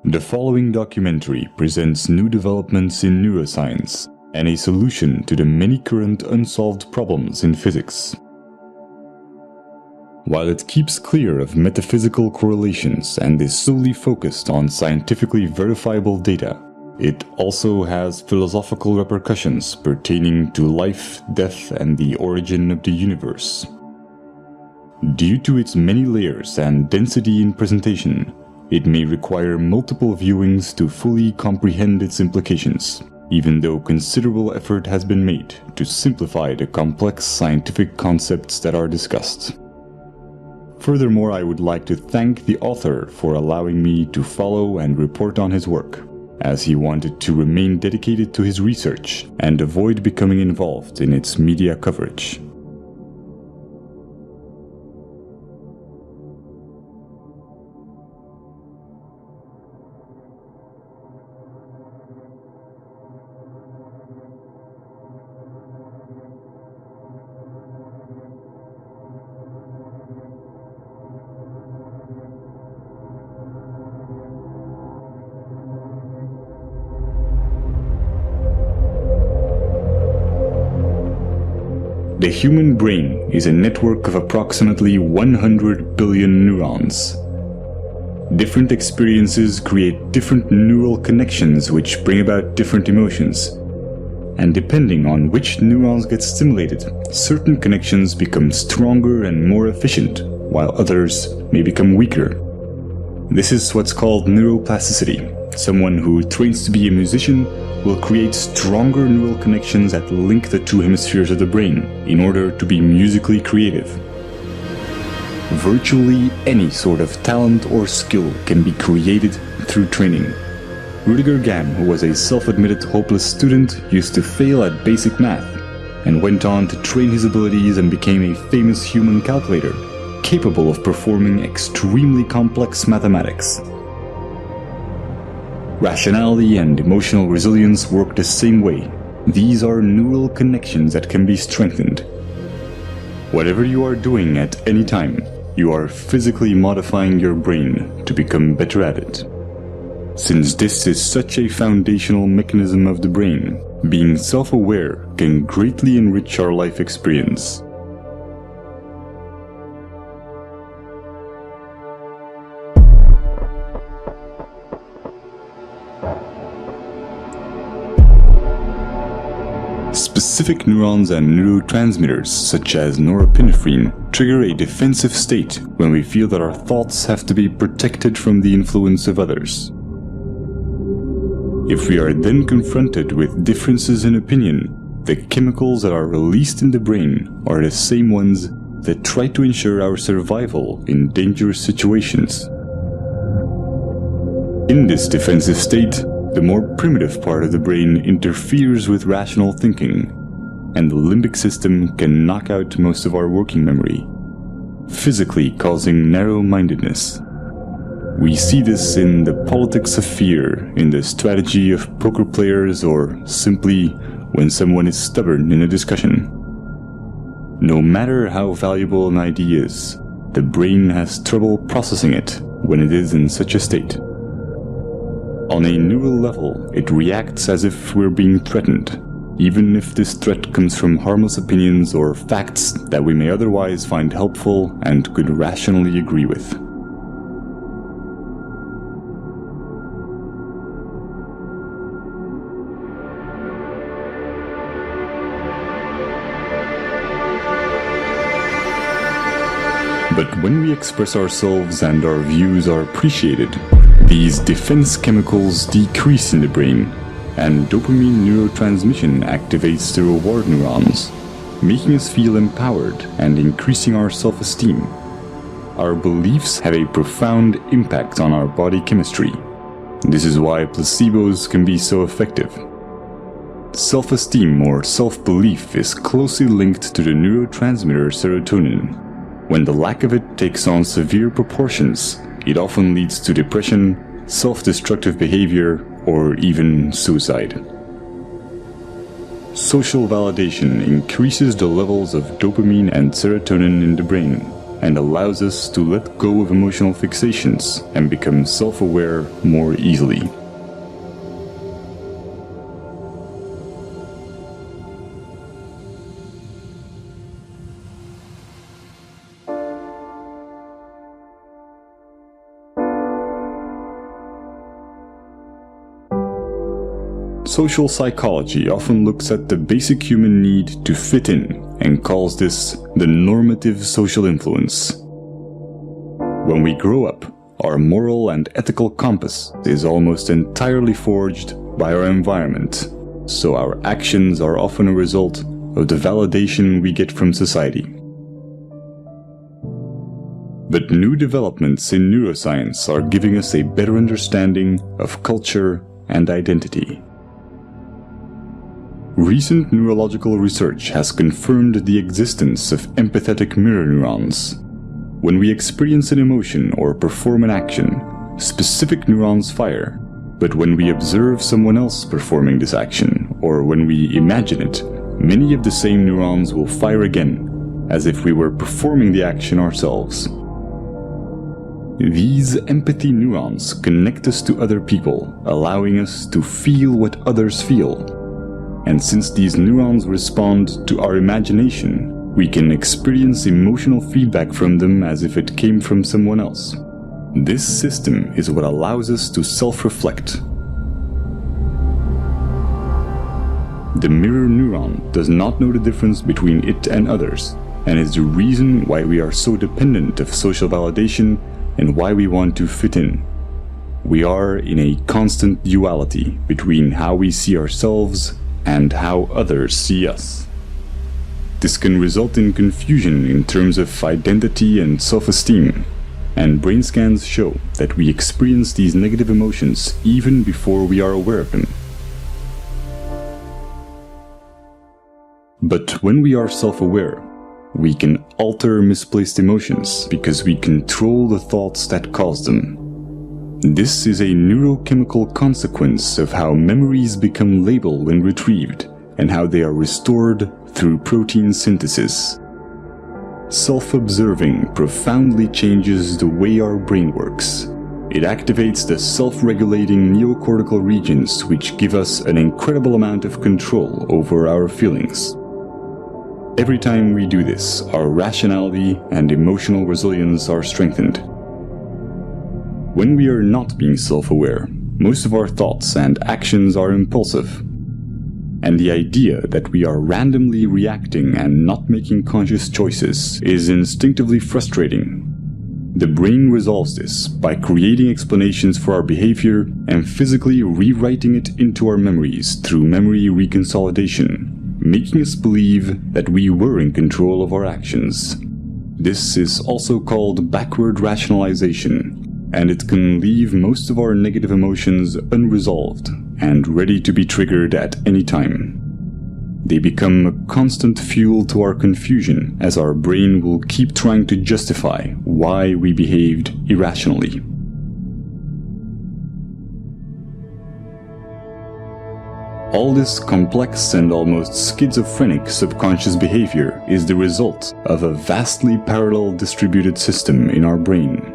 The following documentary presents new developments in neuroscience and a solution to the many current unsolved problems in physics. While it keeps clear of metaphysical correlations and is solely focused on scientifically verifiable data, it also has philosophical repercussions pertaining to life, death, and the origin of the universe. Due to its many layers and density in presentation, it may require multiple viewings to fully comprehend its implications, even though considerable effort has been made to simplify the complex scientific concepts that are discussed. Furthermore, I would like to thank the author for allowing me to follow and report on his work, as he wanted to remain dedicated to his research and avoid becoming involved in its media coverage. The human brain is a network of approximately 100 billion neurons. Different experiences create different neural connections which bring about different emotions. And depending on which neurons get stimulated, certain connections become stronger and more efficient, while others may become weaker. This is what's called neuroplasticity. Someone who trains to be a musician will create stronger neural connections that link the two hemispheres of the brain in order to be musically creative. Virtually any sort of talent or skill can be created through training. Rüdiger Gamm, who was a self-admitted hopeless student, used to fail at basic math and went on to train his abilities and became a famous human calculator, capable of performing extremely complex mathematics. Rationality and emotional resilience work the same way. These are neural connections that can be strengthened. Whatever you are doing at any time, you are physically modifying your brain to become better at it. Since this is such a foundational mechanism of the brain, being self-aware can greatly enrich our life experience. Specific neurons and neurotransmitters, such as norepinephrine, trigger a defensive state when we feel that our thoughts have to be protected from the influence of others. If we are then confronted with differences in opinion, the chemicals that are released in the brain are the same ones that try to ensure our survival in dangerous situations. In this defensive state, the more primitive part of the brain interferes with rational thinking, and the limbic system can knock out most of our working memory, physically causing narrow-mindedness. We see this in the politics of fear, in the strategy of poker players, or simply when someone is stubborn in a discussion. No matter how valuable an idea is, the brain has trouble processing it when it is in such a state. On a neural level, it reacts as if we're being threatened, even if this threat comes from harmless opinions or facts that we may otherwise find helpful and could rationally agree with. But when we express ourselves and our views are appreciated, these defense chemicals decrease in the brain, and dopamine neurotransmission activates the reward neurons, making us feel empowered and increasing our self-esteem. Our beliefs have a profound impact on our body chemistry. This is why placebos can be so effective. Self-esteem or self-belief is closely linked to the neurotransmitter serotonin. When the lack of it takes on severe proportions, it often leads to depression, self-destructive behavior, or even suicide. Social validation increases the levels of dopamine and serotonin in the brain, and allows us to let go of emotional fixations and become self-aware more easily. Social psychology often looks at the basic human need to fit in and calls this the normative social influence. When we grow up, our moral and ethical compass is almost entirely forged by our environment, so our actions are often a result of the validation we get from society. But new developments in neuroscience are giving us a better understanding of culture and identity. Recent neurological research has confirmed the existence of empathetic mirror neurons. When we experience an emotion or perform an action, specific neurons fire. But when we observe someone else performing this action, or when we imagine it, many of the same neurons will fire again, as if we were performing the action ourselves. These empathy neurons connect us to other people, allowing us to feel what others feel. And since these neurons respond to our imagination, we can experience emotional feedback from them as if it came from someone else. This system is what allows us to self-reflect. The mirror neuron does not know the difference between it and others, and is the reason why we are so dependent of social validation and why we want to fit in. We are in a constant duality between how we see ourselves and how others see us. This can result in confusion in terms of identity and self-esteem, and brain scans show that we experience these negative emotions even before we are aware of them. But when we are self-aware, we can alter misplaced emotions because we control the thoughts that cause them. This is a neurochemical consequence of how memories become labeled when retrieved, and how they are restored through protein synthesis. Self-observing profoundly changes the way our brain works. It activates the self-regulating neocortical regions, which give us an incredible amount of control over our feelings. Every time we do this, our rationality and emotional resilience are strengthened. When we are not being self-aware, most of our thoughts and actions are impulsive. And the idea that we are randomly reacting and not making conscious choices is instinctively frustrating. The brain resolves this by creating explanations for our behavior and physically rewriting it into our memories through memory reconsolidation, making us believe that we were in control of our actions. This is also called backward rationalization, and it can leave most of our negative emotions unresolved and ready to be triggered at any time. They become a constant fuel to our confusion, as our brain will keep trying to justify why we behaved irrationally. All this complex and almost schizophrenic subconscious behavior is the result of a vastly parallel distributed system in our brain.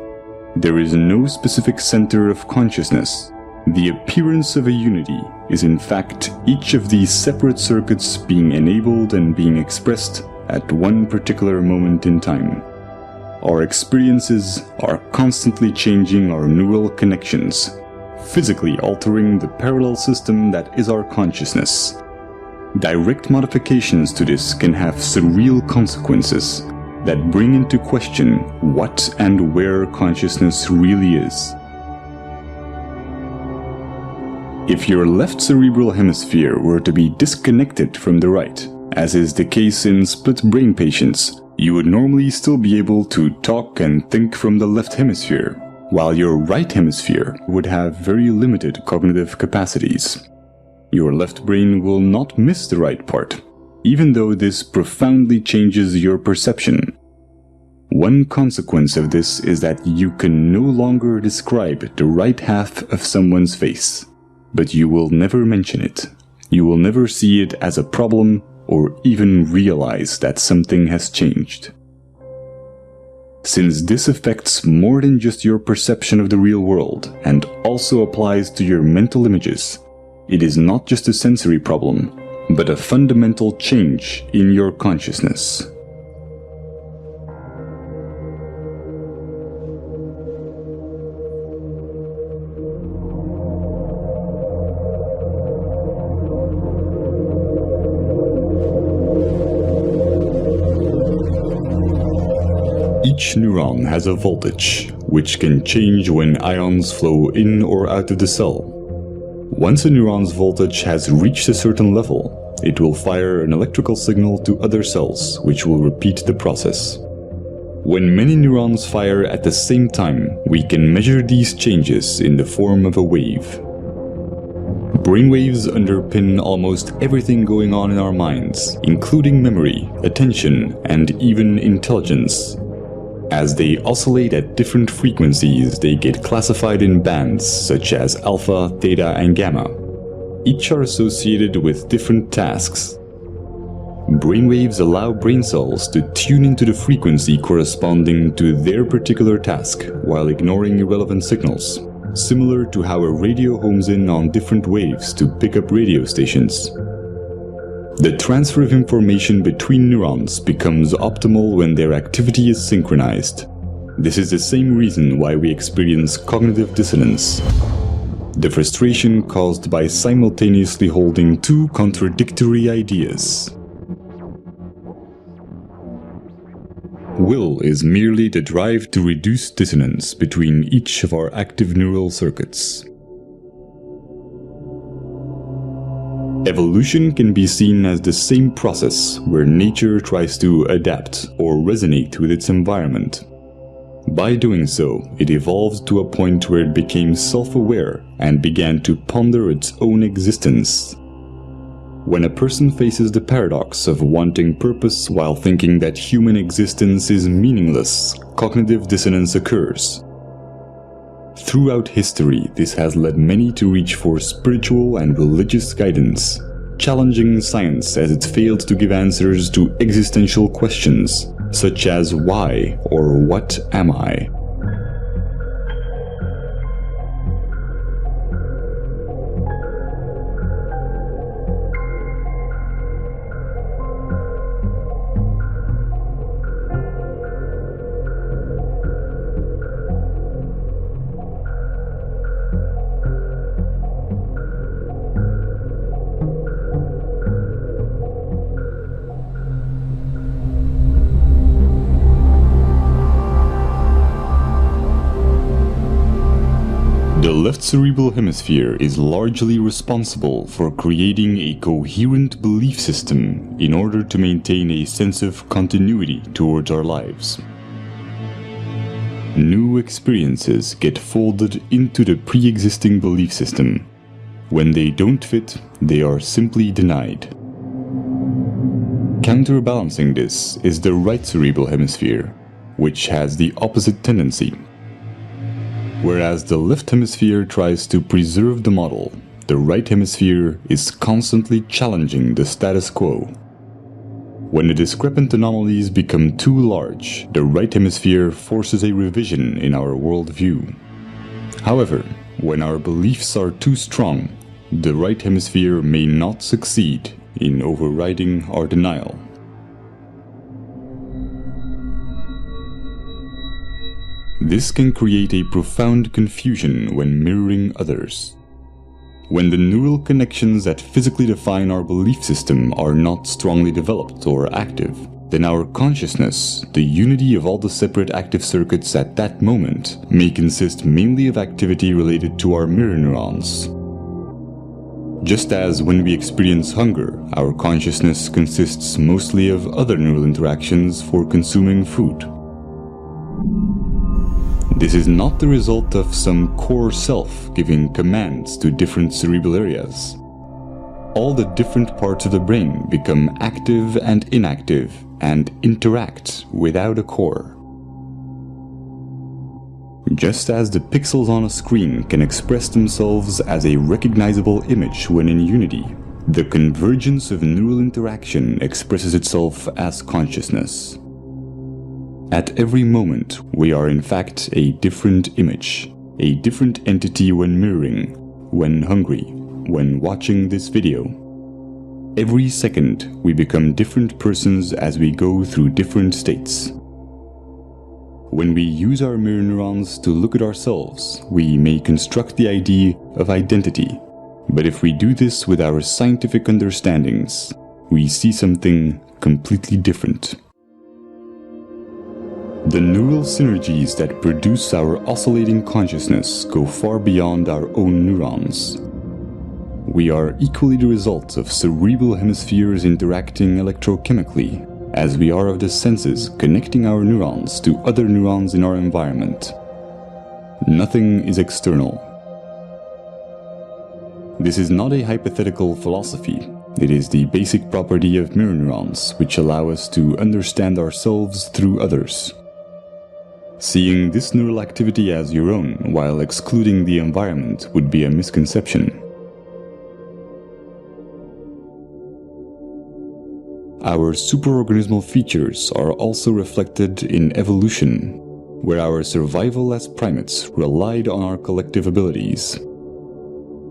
There is no specific center of consciousness. The appearance of a unity is in fact each of these separate circuits being enabled and being expressed at one particular moment in time. Our experiences are constantly changing our neural connections, physically altering the parallel system that is our consciousness. Direct modifications to this can have surreal consequences that bring into question what and where consciousness really is. If your left cerebral hemisphere were to be disconnected from the right, as is the case in split brain patients, you would normally still be able to talk and think from the left hemisphere, while your right hemisphere would have very limited cognitive capacities. Your left brain will not miss the right part, even though this profoundly changes your perception. One consequence of this is that you can no longer describe the right half of someone's face, but you will never mention it. You will never see it as a problem or even realize that something has changed. Since this affects more than just your perception of the real world and also applies to your mental images, it is not just a sensory problem, but a fundamental change in your consciousness. Each neuron has a voltage, which can change when ions flow in or out of the cell. Once a neuron's voltage has reached a certain level, it will fire an electrical signal to other cells, which will repeat the process. When many neurons fire at the same time, we can measure these changes in the form of a wave. Brainwaves underpin almost everything going on in our minds, including memory, attention, and even intelligence. As they oscillate at different frequencies, they get classified in bands such as alpha, theta, and gamma. Each are associated with different tasks. Brainwaves allow brain cells to tune into the frequency corresponding to their particular task while ignoring irrelevant signals, similar to how a radio homes in on different waves to pick up radio stations. The transfer of information between neurons becomes optimal when their activity is synchronized. This is the same reason why we experience cognitive dissonance, the frustration caused by simultaneously holding two contradictory ideas. Will is merely the drive to reduce dissonance between each of our active neural circuits. Evolution can be seen as the same process where nature tries to adapt or resonate with its environment. By doing so, it evolved to a point where it became self-aware and began to ponder its own existence. When a person faces the paradox of wanting purpose while thinking that human existence is meaningless, cognitive dissonance occurs. Throughout history, this has led many to reach for spiritual and religious guidance, challenging science as it failed to give answers to existential questions, such as why or what am I? The left cerebral hemisphere is largely responsible for creating a coherent belief system in order to maintain a sense of continuity towards our lives. New experiences get folded into the pre-existing belief system. When they don't fit, they are simply denied. Counterbalancing this is the right cerebral hemisphere, which has the opposite tendency. Whereas the left hemisphere tries to preserve the model, the right hemisphere is constantly challenging the status quo. When the discrepant anomalies become too large, the right hemisphere forces a revision in our worldview. However, when our beliefs are too strong, the right hemisphere may not succeed in overriding our denial. This can create a profound confusion when mirroring others. When the neural connections that physically define our belief system are not strongly developed or active, then our consciousness, the unity of all the separate active circuits at that moment, may consist mainly of activity related to our mirror neurons. Just as when we experience hunger, our consciousness consists mostly of other neural interactions for consuming food. This is not the result of some core self giving commands to different cerebral areas. All the different parts of the brain become active and inactive and interact without a core. Just as the pixels on a screen can express themselves as a recognizable image when in unity, the convergence of neural interaction expresses itself as consciousness. At every moment, we are in fact a different image, a different entity when mirroring, when hungry, when watching this video. Every second, we become different persons as we go through different states. When we use our mirror neurons to look at ourselves, we may construct the idea of identity. But if we do this with our scientific understandings, we see something completely different. The neural synergies that produce our oscillating consciousness go far beyond our own neurons. We are equally the result of cerebral hemispheres interacting electrochemically, as we are of the senses connecting our neurons to other neurons in our environment. Nothing is external. This is not a hypothetical philosophy. It is the basic property of mirror neurons, which allow us to understand ourselves through others. Seeing this neural activity as your own while excluding the environment would be a misconception. Our superorganismal features are also reflected in evolution, where our survival as primates relied on our collective abilities.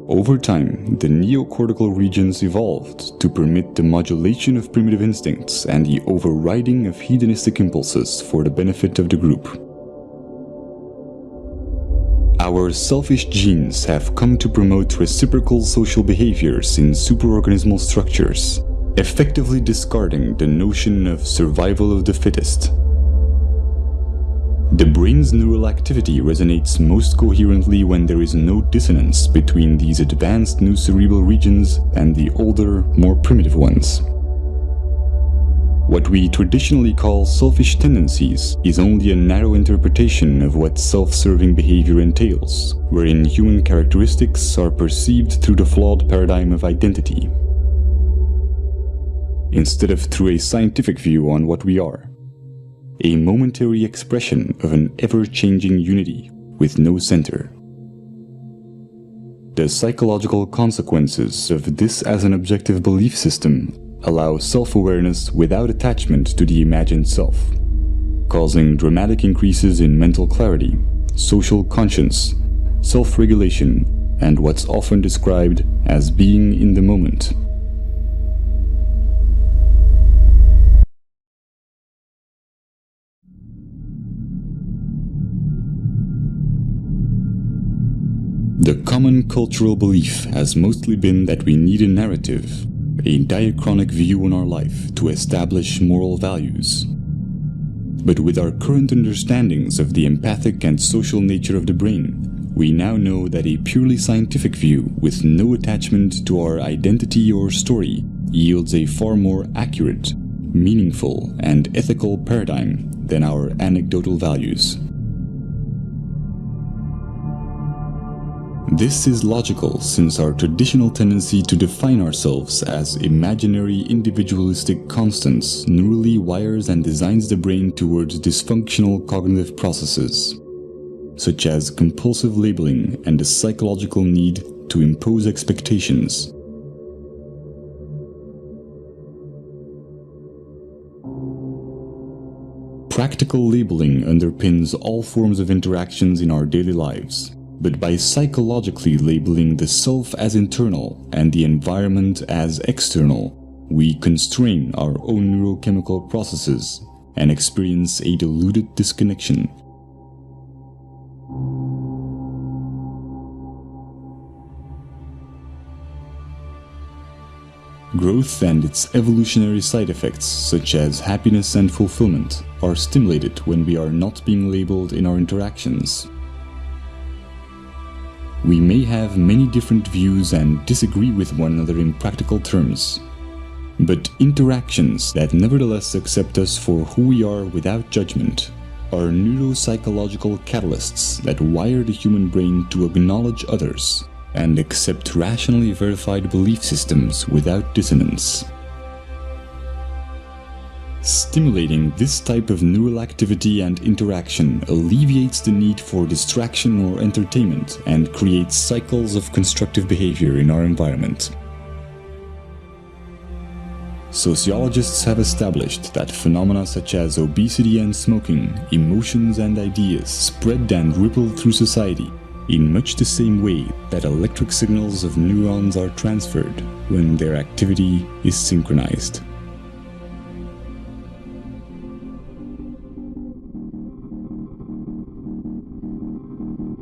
Over time, the neocortical regions evolved to permit the modulation of primitive instincts and the overriding of hedonistic impulses for the benefit of the group. Our selfish genes have come to promote reciprocal social behaviors in superorganismal structures, effectively discarding the notion of survival of the fittest. The brain's neural activity resonates most coherently when there is no dissonance between these advanced new cerebral regions and the older, more primitive ones. What we traditionally call selfish tendencies is only a narrow interpretation of what self-serving behavior entails, wherein human characteristics are perceived through the flawed paradigm of identity, instead of through a scientific view on what we are. A momentary expression of an ever-changing unity with no center. The psychological consequences of this as an objective belief system allow self-awareness without attachment to the imagined self, causing dramatic increases in mental clarity, social conscience, self-regulation, and what's often described as being in the moment. The common cultural belief has mostly been that we need a narrative, a diachronic view on our life to establish moral values. But with our current understandings of the empathic and social nature of the brain, we now know that a purely scientific view with no attachment to our identity or story yields a far more accurate, meaningful, and ethical paradigm than our anecdotal values. This is logical since our traditional tendency to define ourselves as imaginary individualistic constants neurally wires and designs the brain towards dysfunctional cognitive processes, such as compulsive labeling and the psychological need to impose expectations. Practical labeling underpins all forms of interactions in our daily lives. But by psychologically labeling the self as internal and the environment as external, we constrain our own neurochemical processes and experience a diluted disconnection. Growth and its evolutionary side effects, such as happiness and fulfillment, are stimulated when we are not being labeled in our interactions. We may have many different views and disagree with one another in practical terms, but interactions that nevertheless accept us for who we are without judgment are neuropsychological catalysts that wire the human brain to acknowledge others and accept rationally verified belief systems without dissonance. Stimulating this type of neural activity and interaction alleviates the need for distraction or entertainment and creates cycles of constructive behavior in our environment. Sociologists have established that phenomena such as obesity and smoking, emotions and ideas spread and ripple through society in much the same way that electric signals of neurons are transferred when their activity is synchronized.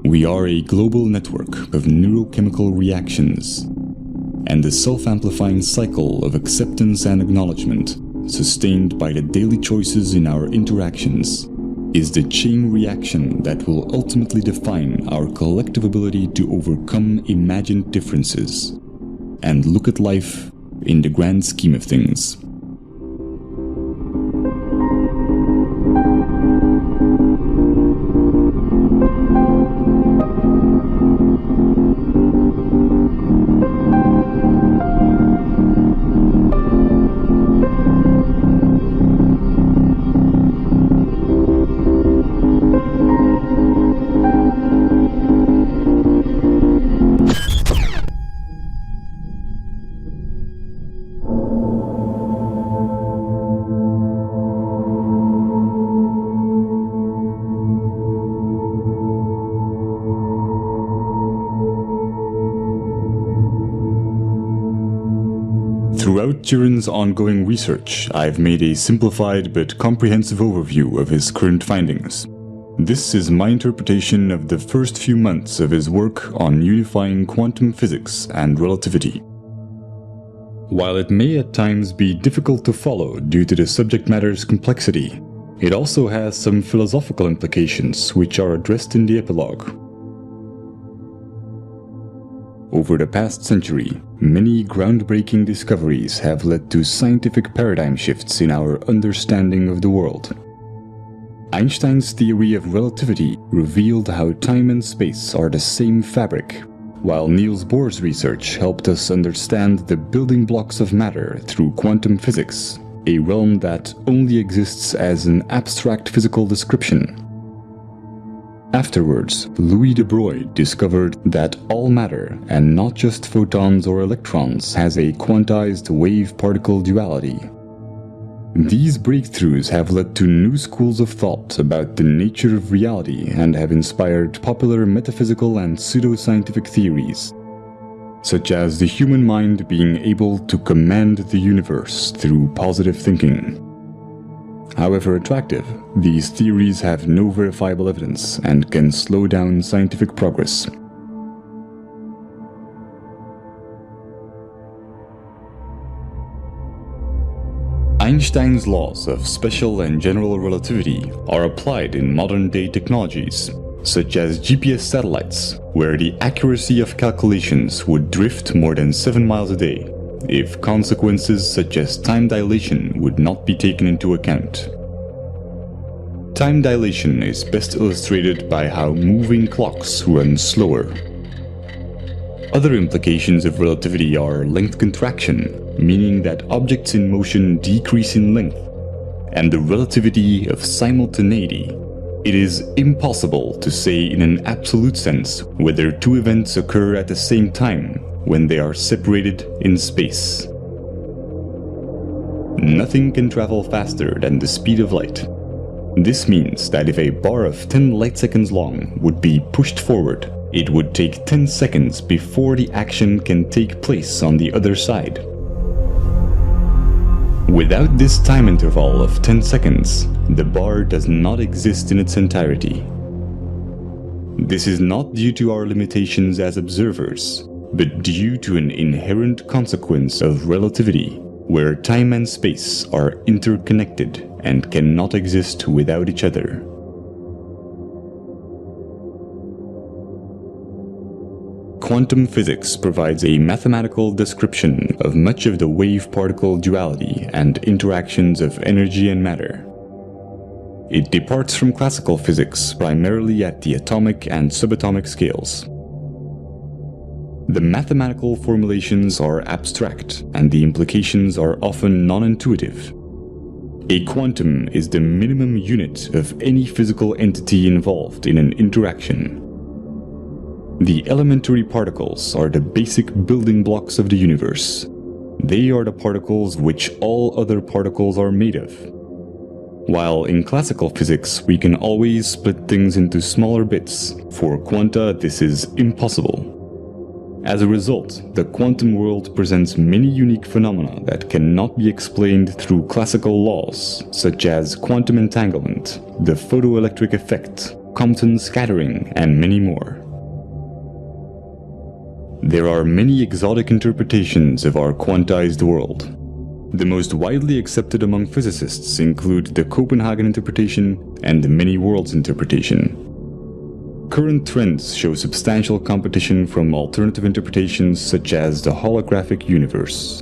We are a global network of neurochemical reactions, and the self-amplifying cycle of acceptance and acknowledgement, sustained by the daily choices in our interactions, is the chain reaction that will ultimately define our collective ability to overcome imagined differences and look at life in the grand scheme of things. Throughout Turin's ongoing research, I've made a simplified but comprehensive overview of his current findings. This is my interpretation of the first few months of his work on unifying quantum physics and relativity. While it may at times be difficult to follow due to the subject matter's complexity, it also has some philosophical implications which are addressed in the epilogue. Over the past century, many groundbreaking discoveries have led to scientific paradigm shifts in our understanding of the world. Einstein's theory of relativity revealed how time and space are the same fabric, while Niels Bohr's research helped us understand the building blocks of matter through quantum physics, a realm that only exists as an abstract physical description. Afterwards, Louis de Broglie discovered that all matter, and not just photons or electrons, has a quantized wave-particle duality. These breakthroughs have led to new schools of thought about the nature of reality and have inspired popular metaphysical and pseudoscientific theories, such as the human mind being able to command the universe through positive thinking. However attractive, these theories have no verifiable evidence and can slow down scientific progress. Einstein's laws of special and general relativity are applied in modern-day technologies, such as GPS satellites, where the accuracy of calculations would drift more than 7 miles a day, if consequences such as time dilation would not be taken into account. Time dilation is best illustrated by how moving clocks run slower. Other implications of relativity are length contraction, meaning that objects in motion decrease in length, and the relativity of simultaneity. It is impossible to say in an absolute sense whether two events occur at the same time when they are separated in space. Nothing can travel faster than the speed of light. This means that if a bar of 10 light seconds long would be pushed forward, it would take 10 seconds before the action can take place on the other side. Without this time interval of 10 seconds, the bar does not exist in its entirety. This is not due to our limitations as observers, but due to an inherent consequence of relativity, where time and space are interconnected and cannot exist without each other. Quantum physics provides a mathematical description of much of the wave-particle duality and interactions of energy and matter. It departs from classical physics primarily at the atomic and subatomic scales. The mathematical formulations are abstract, and the implications are often non-intuitive. A quantum is the minimum unit of any physical entity involved in an interaction. The elementary particles are the basic building blocks of the universe. They are the particles which all other particles are made of. While in classical physics, we can always split things into smaller bits, for quanta this is impossible. As a result, the quantum world presents many unique phenomena that cannot be explained through classical laws, such as quantum entanglement, the photoelectric effect, Compton scattering, and many more. There are many exotic interpretations of our quantized world. The most widely accepted among physicists include the Copenhagen interpretation and the many worlds interpretation. Current trends show substantial competition from alternative interpretations such as the holographic universe.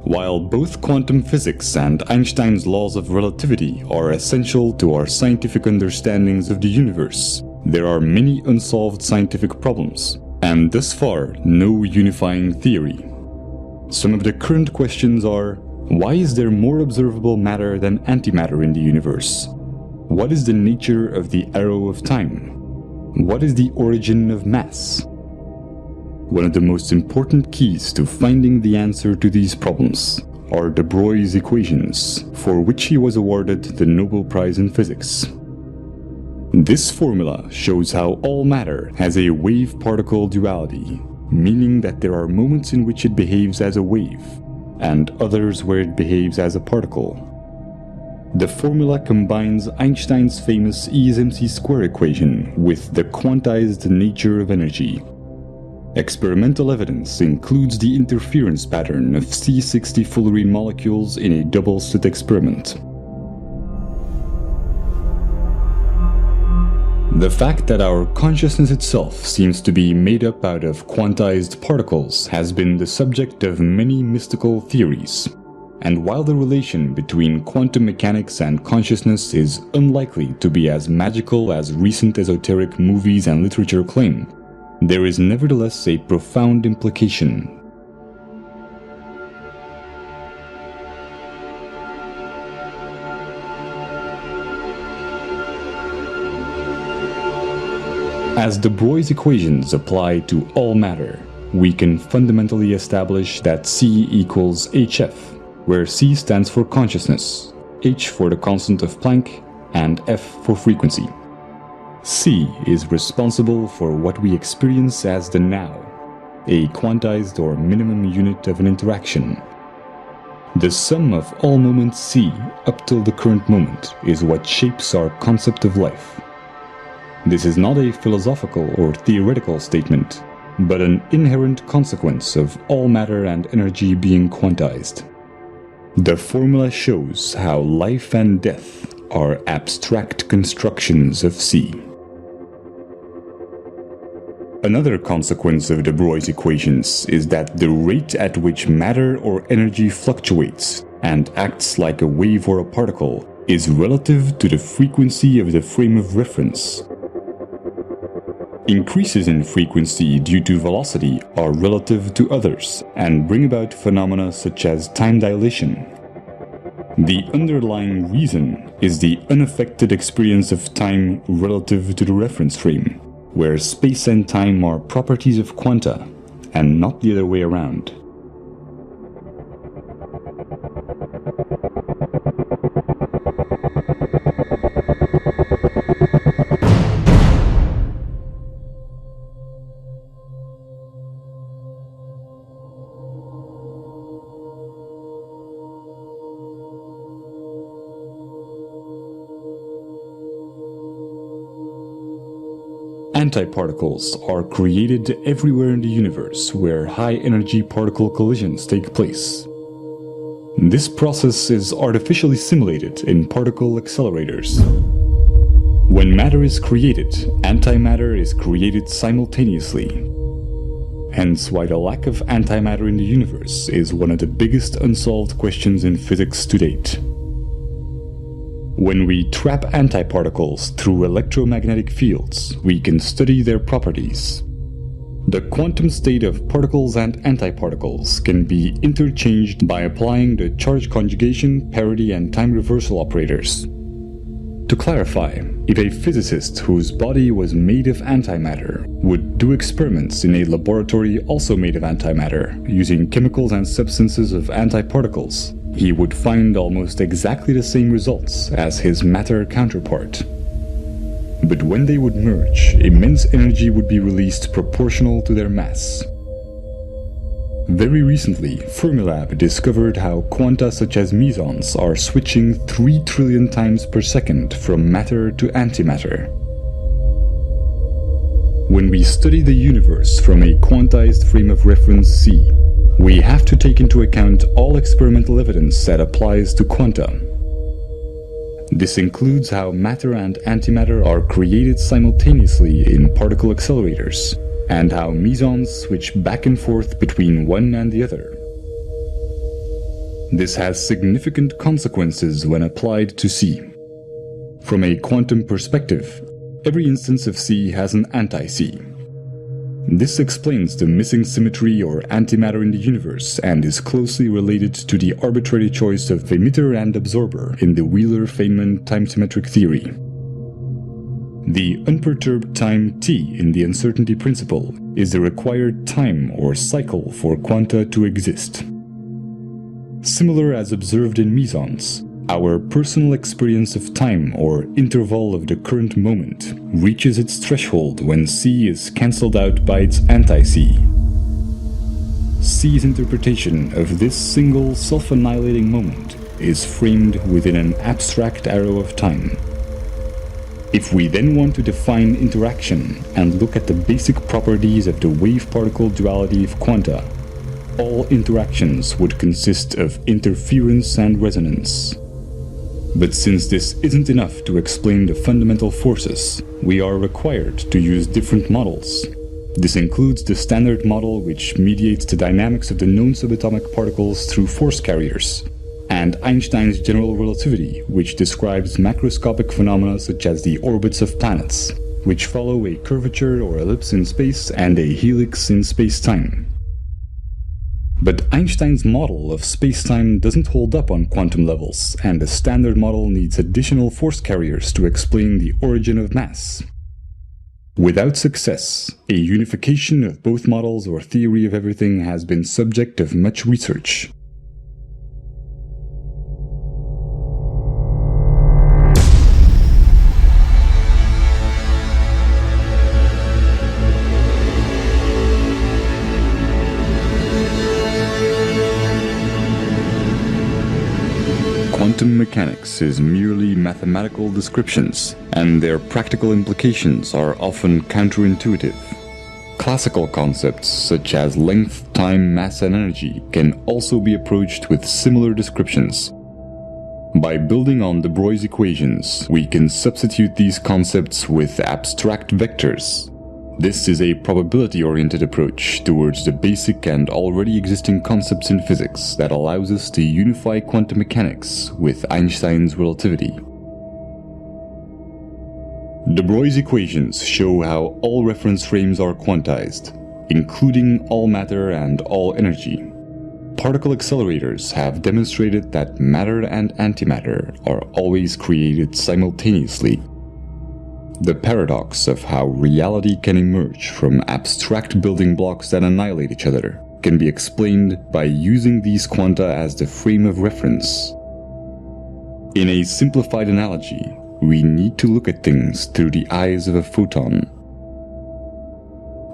While both quantum physics and Einstein's laws of relativity are essential to our scientific understandings of the universe, there are many unsolved scientific problems, and thus far, no unifying theory. Some of the current questions are: why is there more observable matter than antimatter in the universe? What is the nature of the arrow of time? What is the origin of mass? One of the most important keys to finding the answer to these problems are de Broglie's equations, for which he was awarded the Nobel Prize in Physics. This formula shows how all matter has a wave-particle duality, meaning that there are moments in which it behaves as a wave, and others where it behaves as a particle. The formula combines Einstein's famous E is mc squared equation with the quantized nature of energy. Experimental evidence includes the interference pattern of C60 fullerene molecules in a double-slit experiment. The fact that our consciousness itself seems to be made up out of quantized particles has been the subject of many mystical theories. And while the relation between quantum mechanics and consciousness is unlikely to be as magical as recent esoteric movies and literature claim, there is nevertheless a profound implication. As de Broglie's equations apply to all matter, we can fundamentally establish that C equals HF, where C stands for consciousness, H for the constant of Planck, and F for frequency. C is responsible for what we experience as the now, a quantized or minimum unit of an interaction. The sum of all moments C up till the current moment is what shapes our concept of life. This is not a philosophical or theoretical statement, but an inherent consequence of all matter and energy being quantized. The formula shows how life and death are abstract constructions of C. Another consequence of de Broglie's equations is that the rate at which matter or energy fluctuates and acts like a wave or a particle is relative to the frequency of the frame of reference. Increases in frequency due to velocity are relative to others and bring about phenomena such as time dilation. The underlying reason is the unaffected experience of time relative to the reference frame, where space and time are properties of quanta, and not the other way around. Antiparticles are created everywhere in the universe where high-energy particle collisions take place. This process is artificially simulated in particle accelerators. When matter is created, antimatter is created simultaneously. Hence why the lack of antimatter in the universe is one of the biggest unsolved questions in physics to date. When we trap antiparticles through electromagnetic fields, we can study their properties. The quantum state of particles and antiparticles can be interchanged by applying the charge conjugation, parity, and time reversal operators. To clarify, if a physicist whose body was made of antimatter would do experiments in a laboratory also made of antimatter, using chemicals and substances of antiparticles, he would find almost exactly the same results as his matter counterpart. But when they would merge, immense energy would be released proportional to their mass. Very recently, Fermilab discovered how quanta such as mesons are switching 3 trillion times per second from matter to antimatter. When we study the universe from a quantized frame of reference C, we have to take into account all experimental evidence that applies to quanta. This includes how matter and antimatter are created simultaneously in particle accelerators, and how mesons switch back and forth between one and the other. This has significant consequences when applied to C. From a quantum perspective, every instance of C has an anti-C. This explains the missing symmetry or antimatter in the universe and is closely related to the arbitrary choice of emitter and absorber in the Wheeler-Feynman time-symmetric theory. The unperturbed time t in the uncertainty principle is the required time or cycle for quanta to exist. Similar as observed in mesons, our personal experience of time or interval of the current moment reaches its threshold when C is cancelled out by its anti-C. C's interpretation of this single self-annihilating moment is framed within an abstract arrow of time. If we then want to define interaction and look at the basic properties of the wave-particle duality of quanta, all interactions would consist of interference and resonance. But since this isn't enough to explain the fundamental forces, we are required to use different models. This includes the standard model, which mediates the dynamics of the known subatomic particles through force carriers, and Einstein's general relativity, which describes macroscopic phenomena such as the orbits of planets, which follow a curvature or ellipse in space and a helix in space-time. But Einstein's model of spacetime doesn't hold up on quantum levels, and the standard model needs additional force carriers to explain the origin of mass. Without success, a unification of both models or theory of everything has been subject of much research. Quantum mechanics is merely mathematical descriptions, and their practical implications are often counterintuitive. Classical concepts such as length, time, mass, and energy can also be approached with similar descriptions. By building on de Broglie's equations, we can substitute these concepts with abstract vectors. This is a probability-oriented approach towards the basic and already existing concepts in physics that allows us to unify quantum mechanics with Einstein's relativity. De Broglie's equations show how all reference frames are quantized, including all matter and all energy. Particle accelerators have demonstrated that matter and antimatter are always created simultaneously. The paradox of how reality can emerge from abstract building blocks that annihilate each other can be explained by using these quanta as the frame of reference. In a simplified analogy, we need to look at things through the eyes of a photon.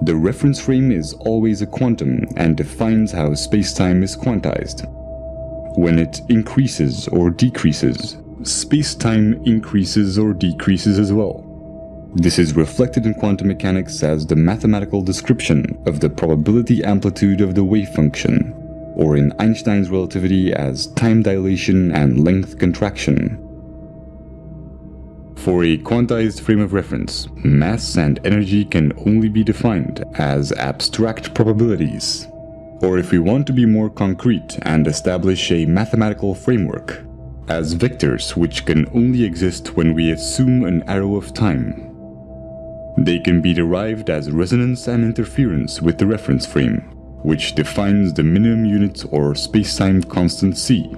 The reference frame is always a quantum and defines how spacetime is quantized. When it increases or decreases, spacetime increases or decreases as well. This is reflected in quantum mechanics as the mathematical description of the probability amplitude of the wave function, or in Einstein's relativity as time dilation and length contraction. For a quantized frame of reference, mass and energy can only be defined as abstract probabilities. Or if we want to be more concrete and establish a mathematical framework, as vectors which can only exist when we assume an arrow of time. They can be derived as resonance and interference with the reference frame, which defines the minimum unit or spacetime constant c,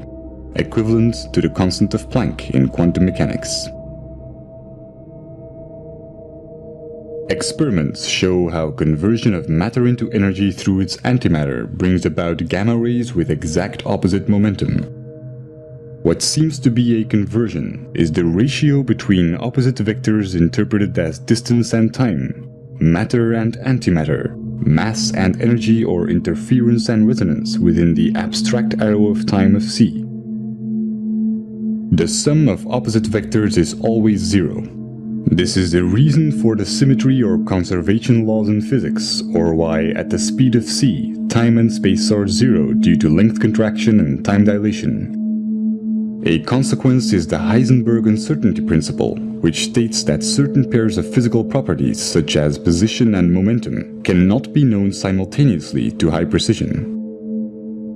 equivalent to the constant of Planck in quantum mechanics. Experiments show how conversion of matter into energy through its antimatter brings about gamma rays with exact opposite momentum. What seems to be a conversion is the ratio between opposite vectors interpreted as distance and time, matter and antimatter, mass and energy, or interference and resonance within the abstract arrow of time of c. The sum of opposite vectors is always zero. This is the reason for the symmetry or conservation laws in physics, or why at the speed of c, time and space are zero due to length contraction and time dilation. A consequence is the Heisenberg uncertainty principle, which states that certain pairs of physical properties, such as position and momentum, cannot be known simultaneously to high precision.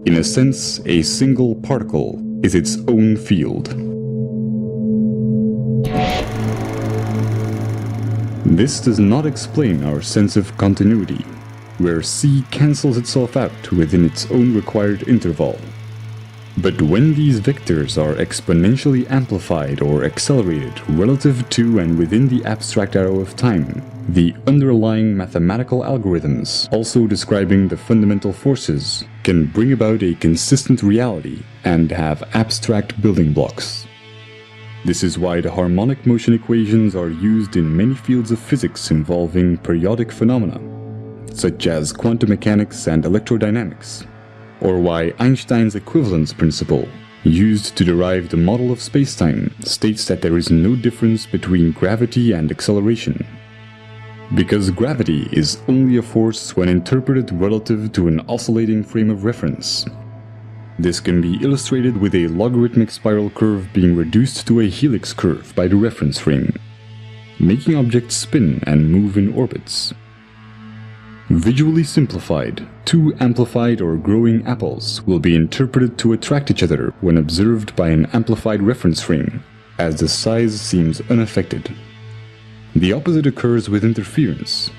In a sense, a single particle is its own field. This does not explain our sense of continuity, where c cancels itself out within its own required interval. But when these vectors are exponentially amplified or accelerated relative to and within the abstract arrow of time, the underlying mathematical algorithms, also describing the fundamental forces, can bring about a consistent reality and have abstract building blocks. This is why the harmonic motion equations are used in many fields of physics involving periodic phenomena, such as quantum mechanics and electrodynamics, or why Einstein's equivalence principle, used to derive the model of spacetime, states that there is no difference between gravity and acceleration. Because gravity is only a force when interpreted relative to an oscillating frame of reference. This can be illustrated with a logarithmic spiral curve being reduced to a helix curve by the reference frame, making objects spin and move in orbits. Visually simplified, two amplified or growing apples will be interpreted to attract each other when observed by an amplified reference frame, as the size seems unaffected. The opposite occurs with interference.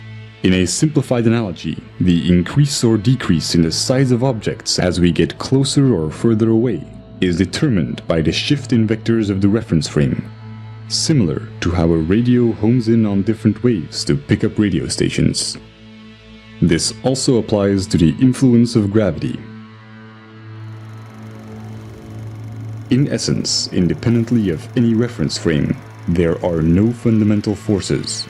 In a simplified analogy, the increase or decrease in the size of objects as we get closer or further away is determined by the shift in vectors of the reference frame, similar to how a radio homes in on different waves to pick up radio stations. This also applies to the influence of gravity. In essence, independently of any reference frame, there are no fundamental forces.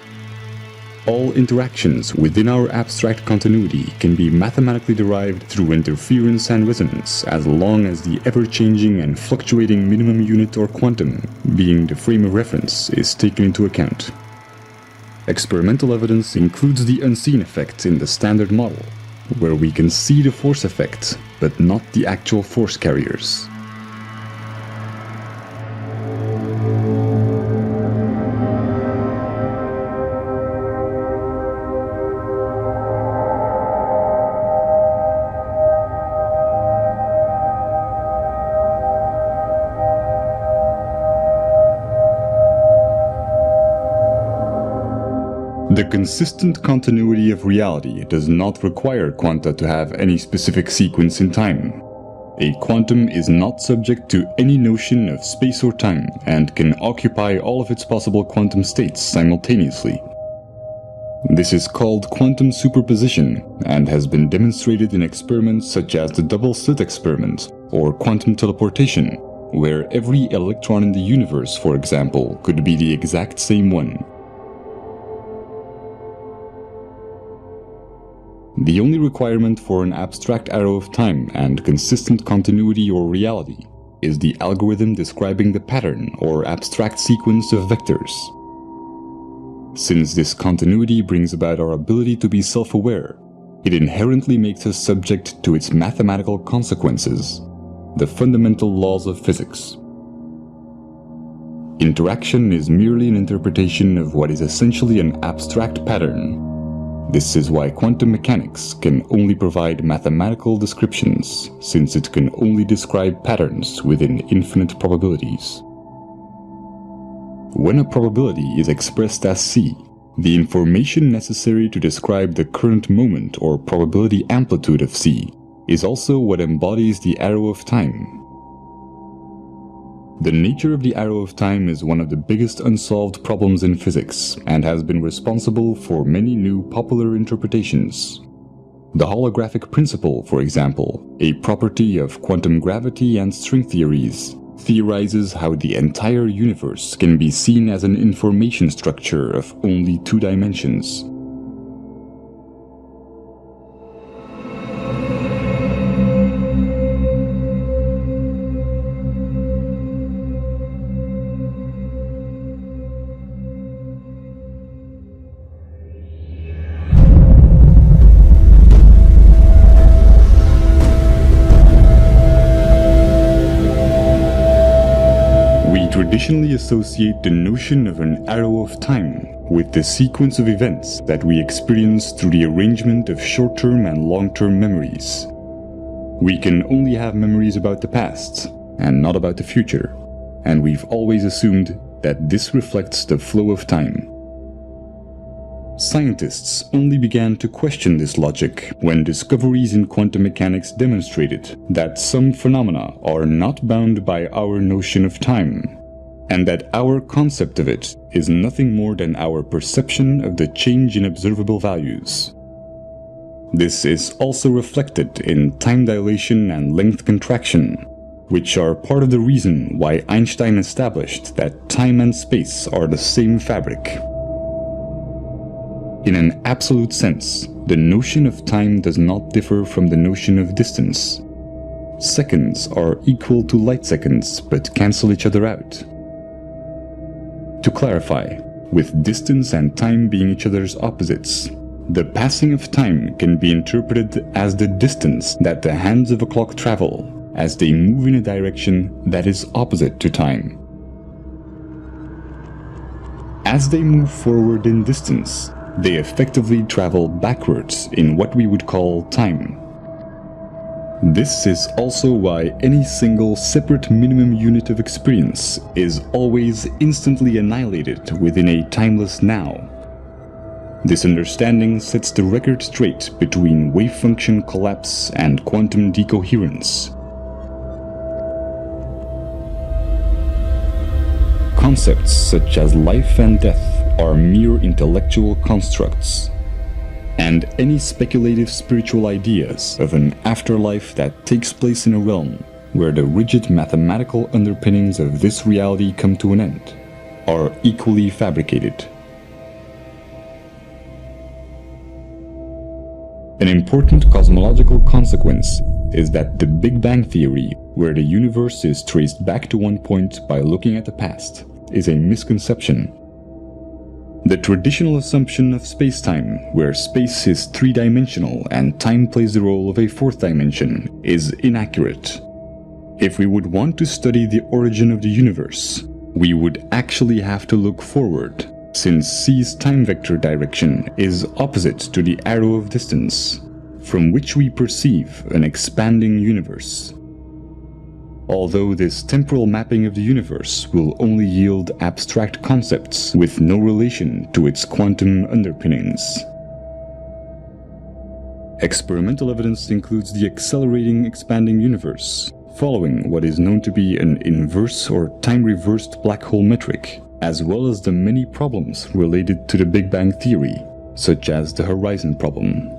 All interactions within our abstract continuity can be mathematically derived through interference and resonance as long as the ever-changing and fluctuating minimum unit or quantum, being the frame of reference, is taken into account. Experimental evidence includes the unseen effect in the standard model, where we can see the force effect, but not the actual force carriers. The consistent continuity of reality does not require quanta to have any specific sequence in time. A quantum is not subject to any notion of space or time and can occupy all of its possible quantum states simultaneously. This is called quantum superposition and has been demonstrated in experiments such as the double-slit experiment or quantum teleportation, where every electron in the universe, for example, could be the exact same one. The only requirement for an abstract arrow of time and consistent continuity or reality is the algorithm describing the pattern or abstract sequence of vectors. Since this continuity brings about our ability to be self-aware, it inherently makes us subject to its mathematical consequences, the fundamental laws of physics. Interaction is merely an interpretation of what is essentially an abstract pattern. This is why quantum mechanics can only provide mathematical descriptions, since it can only describe patterns within infinite probabilities. When a probability is expressed as C, The information necessary to describe the current moment or probability amplitude of C is also what embodies the arrow of time. The nature of the arrow of time is one of the biggest unsolved problems in physics and has been responsible for many new popular interpretations. The holographic principle, for example, a property of quantum gravity and string theories, theorizes how the entire universe can be seen as an information structure of only 2 dimensions. Traditionally associate the notion of an arrow of time with the sequence of events that we experience through the arrangement of short-term and long-term memories. We can only have memories about the past and not about the future, and we've always assumed that this reflects the flow of time. Scientists only began to question this logic when discoveries in quantum mechanics demonstrated that some phenomena are not bound by our notion of time, and that our concept of it is nothing more than our perception of the change in observable values. This is also reflected in time dilation and length contraction, which are part of the reason why Einstein established that time and space are the same fabric. In an absolute sense, the notion of time does not differ from the notion of distance. Seconds are equal to light seconds but cancel each other out. To clarify, with distance and time being each other's opposites, the passing of time can be interpreted as the distance that the hands of a clock travel as they move in a direction that is opposite to time. As they move forward in distance, they effectively travel backwards in what we would call time. This is also why any single separate minimum unit of experience is always instantly annihilated within a timeless now. This understanding sets the record straight between wave function collapse and quantum decoherence. Concepts such as life and death are mere intellectual constructs, and any speculative spiritual ideas of an afterlife that takes place in a realm where the rigid mathematical underpinnings of this reality come to an end are equally fabricated. An important cosmological consequence is that the Big Bang theory, where the universe is traced back to one point by looking at the past, is a misconception. The traditional assumption of space-time, where space is 3-dimensional and time plays the role of a 4th dimension, is inaccurate. If we would want to study the origin of the universe, we would actually have to look forward, since C's time vector direction is opposite to the arrow of distance, from which we perceive an expanding universe. Although this temporal mapping of the universe will only yield abstract concepts with no relation to its quantum underpinnings. Experimental evidence includes the accelerating expanding universe, following what is known to be an inverse or time-reversed black hole metric, as well as the many problems related to the Big Bang theory, such as the horizon problem.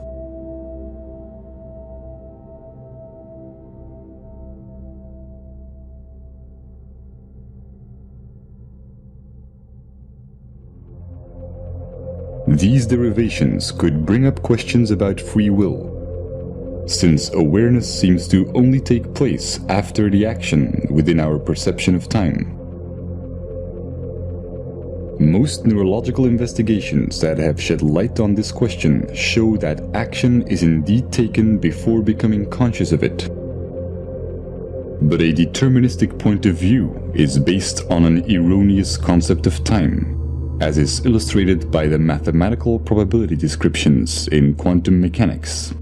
These derivations could bring up questions about free will, since awareness seems to only take place after the action within our perception of time. Most neurological investigations that have shed light on this question show that action is indeed taken before becoming conscious of it. But a deterministic point of view is based on an erroneous concept of time, as is illustrated by the mathematical probability descriptions in quantum mechanics.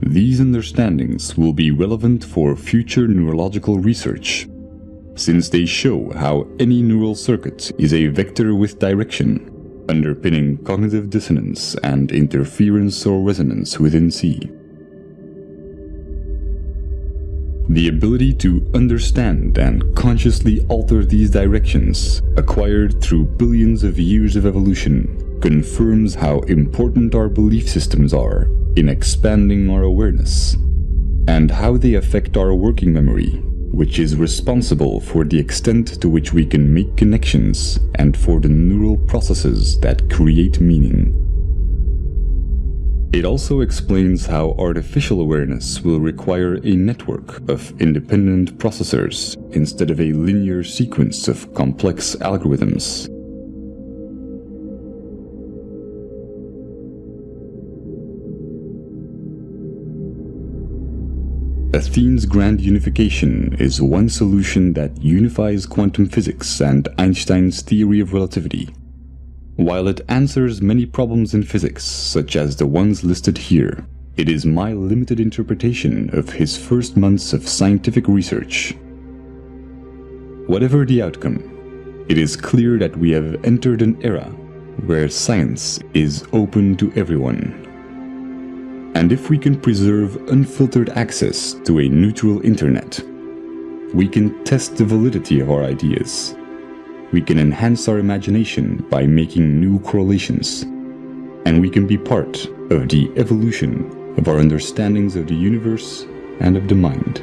These understandings will be relevant for future neurological research, since they show how any neural circuit is a vector with direction, underpinning cognitive dissonance and interference or resonance within C. The ability to understand and consciously alter these directions, acquired through billions of years of evolution, confirms how important our belief systems are in expanding our awareness, and how they affect our working memory, which is responsible for the extent to which we can make connections and for the neural processes that create meaning. It also explains how artificial awareness will require a network of independent processors instead of a linear sequence of complex algorithms. Athene's grand unification is one solution that unifies quantum physics and Einstein's theory of relativity. While it answers many problems in physics, such as the ones listed here, it is my limited interpretation of his first months of scientific research. Whatever the outcome, it is clear that we have entered an era where science is open to everyone. And if we can preserve unfiltered access to a neutral internet, we can test the validity of our ideas. We can enhance our imagination by making new correlations, and we can be part of the evolution of our understandings of the universe and of the mind.